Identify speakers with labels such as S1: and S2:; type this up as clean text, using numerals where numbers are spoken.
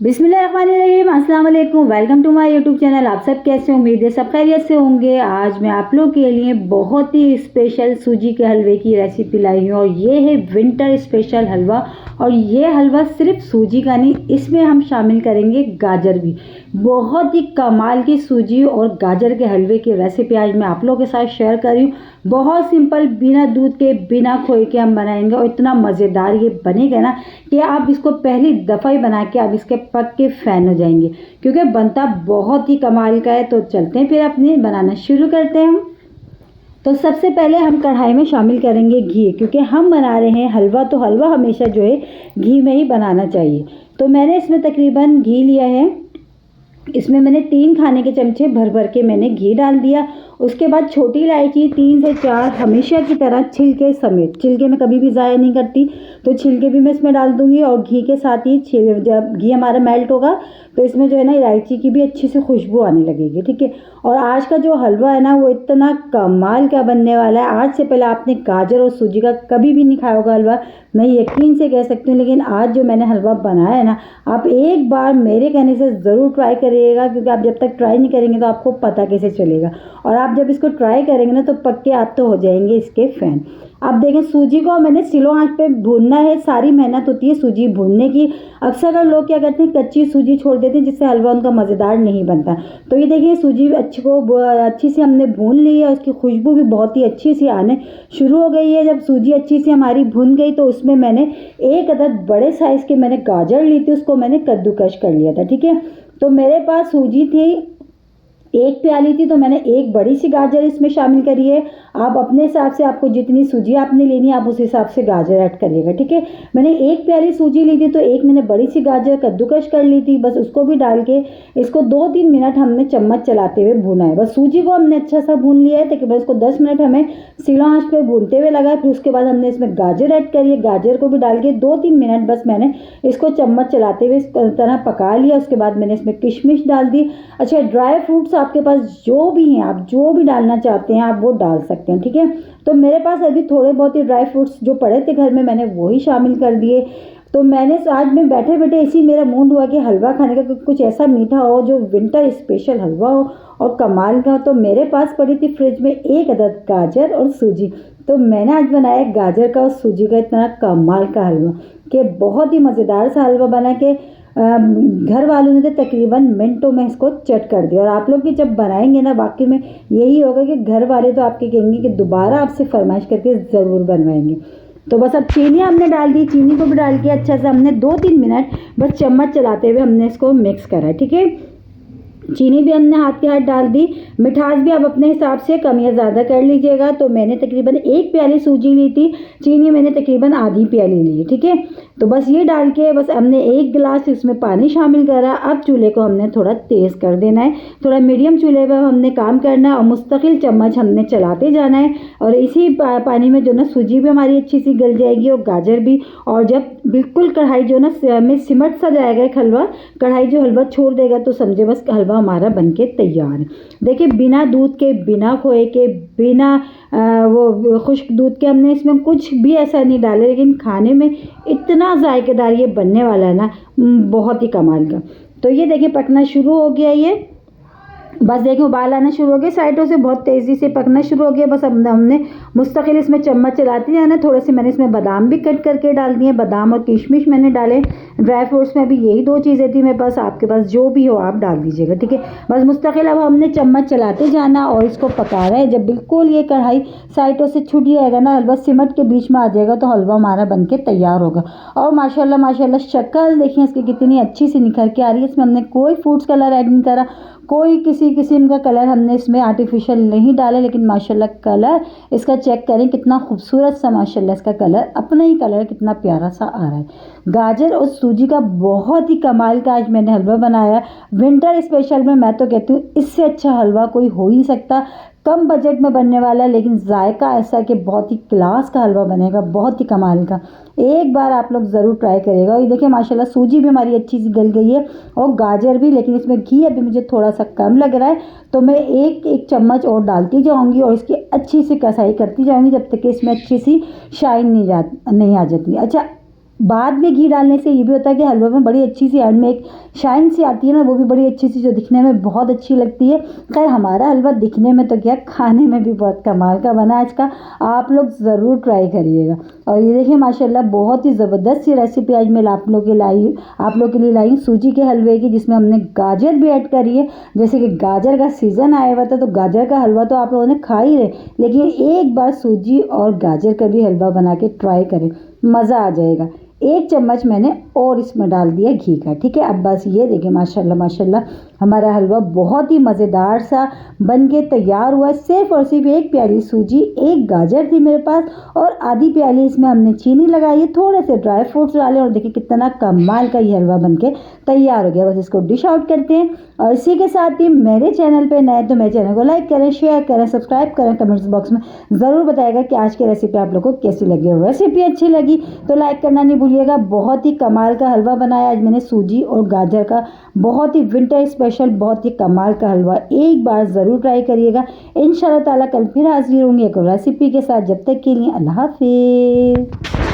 S1: बिस्मिल्लाहिर्रहमानिर्रहीम, अस्सलाम वालेकुम। Welcome to my YouTube channel. आप सब कैसे, उम्मीद है सब खैरियत से होंगे। आज मैं आप लोग के लिए बहुत ही स्पेशल सूजी के हलवे की रेसिपी लाई हूँ और ये है विंटर स्पेशल हलवा। और ये हलवा सिर्फ सूजी का नहीं, इसमें हम शामिल करेंगे गाजर भी। बहुत ही कमाल की सूजी और गाजर के हलवे की रेसिपी आज मैं आप लोगों के साथ शेयर कर रही हूँ। बहुत सिंपल, बिना दूध के बिना खोए के हम बनाएंगे और इतना मज़ेदार ये बनेगा ना कि आप इसको पहली दफ़ा ही बना के आप इसके पक के फ़ैन हो जाएंगे, क्योंकि बनता बहुत ही कमाल का है। तो चलते हैं फिर अपने बनाना शुरू करते हैं हम। तो सबसे पहले हम कढ़ाई में शामिल करेंगे घी, क्योंकि हम बना रहे हैं हलवा, तो हलवा हमेशा जो है घी में ही बनाना चाहिए। तो मैंने इसमें तकरीबन घी लिया है, इसमें मैंने 3 खाने के चमचे भर भर के मैंने घी डाल दिया। उसके बाद छोटी इलायची 3 से 4 हमेशा की तरह छिलके समेत, छिलके मैं कभी भी ज़ाया नहीं करती, तो छिलके भी मैं इसमें डाल दूंगी। और घी के साथ ही जब घी हमारा मेल्ट होगा तो इसमें जो है ना इलायची की भी अच्छी से खुशबू आने लगेगी, ठीक है। और आज का जो हलवा है ना वो इतना कमाल का बनने वाला है। आज से पहले आपने गाजर और सूजी का कभी भी नहीं खाया होगा हलवा, मैं यकीन से कह सकती हूँ। लेकिन आज जो मैंने हलवा बनाया है ना, आप एक बार मेरे कहने से ज़रूर ट्राई करिएगा, क्योंकि आप जब तक ट्राई नहीं करेंगे तो आपको पता कैसे चलेगा। और आप जब इसको ट्राई करेंगे ना तो पक्के आप तो हो जाएंगे इसके फ़ैन। अब देखें, सूजी को मैंने स्लो आंच पे भूनना है। सारी मेहनत होती है सूजी भूनने की। अक्सर लोग क्या करते हैं, कच्ची सूजी छोड़ देते हैं, जिससे हलवा उनका मज़ेदार नहीं बनता। तो ये देखिए, सूजी अच्छी से हमने भून ली है। उसकी खुशबू भी बहुत ही अच्छी सी आने शुरू हो गई है। जब सूजी अच्छी सी हमारी भून गई तो उसमें मैंने 1 अदद बड़े साइज़ के मैंने गाजर ली थी, उसको मैंने कद्दूकश कर लिया था, ठीक है। तो मेरे पास सूजी थी 1 प्याली थी, तो मैंने 1 बड़ी सी गाजर इसमें शामिल करी है। आप अपने हिसाब से, आपको जितनी सूजी आपने लेनी है आप उस हिसाब से गाजर ऐड करिएगा, ठीक है। मैंने 1 प्याली सूजी ली थी, तो 1 मैंने बड़ी सी गाजर कद्दूकश कर ली थी। बस उसको भी डाल के इसको 2-3 मिनट हमने चम्मच चलाते हुए भूना है। बस सूजी को हमने अच्छा सा भून लिया है, तकरीबन इसको 10 मिनट हमें स्लो आंच पे भूनते हुए लगा। फिर उसके बाद हमने इसमें गाजर ऐड करी है, गाजर को भी डाल के 2-3 मिनट बस मैंने इसको चम्मच चलाते हुए इस तरह पका लिया। उसके बाद मैंने इसमें किशमिश डाल दी। अच्छा, ड्राई फ्रूट्स आपके पास जो भी हैं, आप जो भी डालना चाहते हैं आप वो डाल सकते हैं, ठीक है। तो मेरे पास अभी थोड़े बहुत ही ड्राई फ्रूट्स जो पड़े थे घर में, मैंने वही शामिल कर दिए। तो मैंने आज में बैठे बैठे इसी मेरा मूड हुआ कि हलवा खाने का, कुछ ऐसा मीठा हो जो विंटर स्पेशल हलवा हो और कमाल का हो। तो मेरे पास पड़ी थी फ्रिज में 1 अदद गाजर और सूजी। तो मैंने आज बनाया गाजर का और सूजी का इतना कमाल का हलवा कि बहुत ही मज़ेदार सा हलवा बना के घर वालों ने तो तकरीबन मिनटों में इसको चट कर दिया। और आप लोग भी जब बनाएंगे ना, वाकई में यही होगा कि घर वाले तो आपके कहेंगे कि दोबारा आपसे फरमाइश करके ज़रूर बनवाएंगे। तो बस अब चीनी हमने डाल दी, चीनी को भी डाल के अच्छा से हमने 2-3 मिनट बस चम्मच चलाते हुए हमने इसको मिक्स करा, ठीक है। चीनी भी हमने हाथ के हाथ डाल दी। मिठास भी आप अपने हिसाब से कम या ज़्यादा कर लीजिएगा। तो मैंने तकरीबन 1 प्याली सूजी ली थी, चीनी मैंने तकरीबन आधी प्याली ली, ठीक है। तो बस ये डाल के बस हमने 1 गिलास इसमें पानी शामिल करा। अब चूल्हे को हमने थोड़ा तेज़ कर देना है, थोड़ा मीडियम चूल्हे पर हमने काम करना है और मुस्तकिल चम्मच हमने चलाते जाना है। और इसी पानी में जो ना सूजी भी हमारी अच्छी सी गल जाएगी और गाजर भी। और जब बिल्कुल कढ़ाई जो ना में सिमट सा जाएगा एक हलवा, कढ़ाई जो हलवा छोड़ देगा तो समझे बस हलवा हमारा बनके तैयार है। देखिए, बिना दूध के, बिना खोए के, बिना वो खुश्क दूध के हमने इसमें कुछ भी ऐसा नहीं डाले, लेकिन खाने में इतना जायकेदार ये बनने वाला है ना, बहुत ही कमाल का। तो ये देखिए पकना शुरू हो गया ये। बस देखिए उबाल आना शुरू हो गया, साइडों से बहुत तेज़ी से पकना शुरू हो गया। बस अब हमने मुस्तकिल इसमें चम्मच चलाते जाना। थोड़े से मैंने इसमें बादाम भी कट करके डाल दिए, बादाम और किशमिश मैंने डाले। ड्राई फ्रूट्स में भी यही 2 चीज़ें थी मेरे पास, आपके पास जो भी हो आप डाल दीजिएगा, ठीक है। बस मुस्तकिल अब हमने चम्मच चलाते जाना और इसको पका रहे हैं। जब बिल्कुल ये कढ़ाई साइडों से छूट जाएगा ना, हलवा सिमट के बीच में आ जाएगा, तो हलवा हमारा बन के तैयार होगा। और माशाल्लाह माशाल्लाह शक्ल देखिए इसकी कितनी अच्छी सी निखर के आ रही है। इसमें हमने कोई फूड्स कलर ऐड नहीं करा, कोई किसी किस्म का कलर हमने इसमें आर्टिफिशियल नहीं डाला, लेकिन माशाल्लाह कलर इसका चेक करें कितना खूबसूरत सा, माशाल्लाह इसका कलर अपना ही कलर कितना प्यारा सा आ रहा है। गाजर और सूजी का बहुत ही कमाल का आज मैंने हलवा बनाया विंटर स्पेशल में। मैं तो कहती हूँ इससे अच्छा हलवा कोई हो ही नहीं सकता। कम बजट में बनने वाला, लेकिन जायका ऐसा कि बहुत ही क्लास का हलवा बनेगा, बहुत ही कमाल का। एक बार आप लोग ज़रूर ट्राई करिएगा। ये देखिए माशाल्लाह सूजी भी हमारी अच्छी सी गल गई है और गाजर भी, लेकिन इसमें घी अभी मुझे थोड़ा सा कम लग रहा है, तो मैं एक चम्मच और डालती जाऊंगी और इसकी अच्छी सी कसाई करती जाऊंगी जब तक कि इसमें अच्छी सी शाइन नहीं आ जाती। अच्छा, बाद में घी डालने से ये भी होता है कि हलवा में बड़ी अच्छी सी एंड में एक शाइन सी आती है ना, वो भी बड़ी अच्छी सी जो दिखने में बहुत अच्छी लगती है। खैर हमारा हलवा दिखने में तो क्या, खाने में भी बहुत कमाल का बना आज का, आप लोग ज़रूर ट्राई करिएगा। और ये देखिए माशाल्लाह बहुत ही ज़बरदस्त सी रेसिपी आज मैं आप लोग के लिए लाई हूँ सूजी के हलवे की, जिसमें हमने गाजर भी ऐड करी है। जैसे कि गाजर का सीज़न आया हुआ था तो गाजर का हलवा तो आप लोगों ने खा ही रहे, लेकिन एक बार सूजी और गाजर का भी हलवा बना के ट्राई करें, मज़ा आ जाएगा। 1 चम्मच मैंने और इसमें डाल दिया घी का, ठीक है। अब बस ये देखिए माशाल्लाह माशाल्लाह हमारा हलवा बहुत ही मज़ेदार सा बन के तैयार हुआ है। सिर्फ और सिर्फ 1 प्याली सूजी, 1 गाजर थी मेरे पास और आधी प्याली इसमें हमने चीनी लगाई है, थोड़े से ड्राई फ्रूट्स डाले और देखिए कितना कमाल का ये हलवा बन के तैयार हो गया। बस इसको डिश आउट करते हैं। और इसी के साथ ही मेरे चैनल पे नए तो मेरे चैनल को लाइक करें, शेयर करें, सब्सक्राइब करें। कमेंट्स बॉक्स में ज़रूर बताएगा कि आज की रेसिपी आप लोगों को कैसी लगी। और रेसिपी अच्छी लगी तो लाइक करना नहीं भूलिएगा। बहुत ही कमाल का हलवा बनाया आज मैंने सूजी और गाजर का, बहुत ही विंटर स्पेशल, बहुत ही कमाल का हलवा। एक बार ज़रूर ट्राई करिएगा। इंशाल्लाह ताला कल फिर हाजिर होंगे एक रेसिपी के साथ। जब तक के लिए अल्लाह हाफिज़।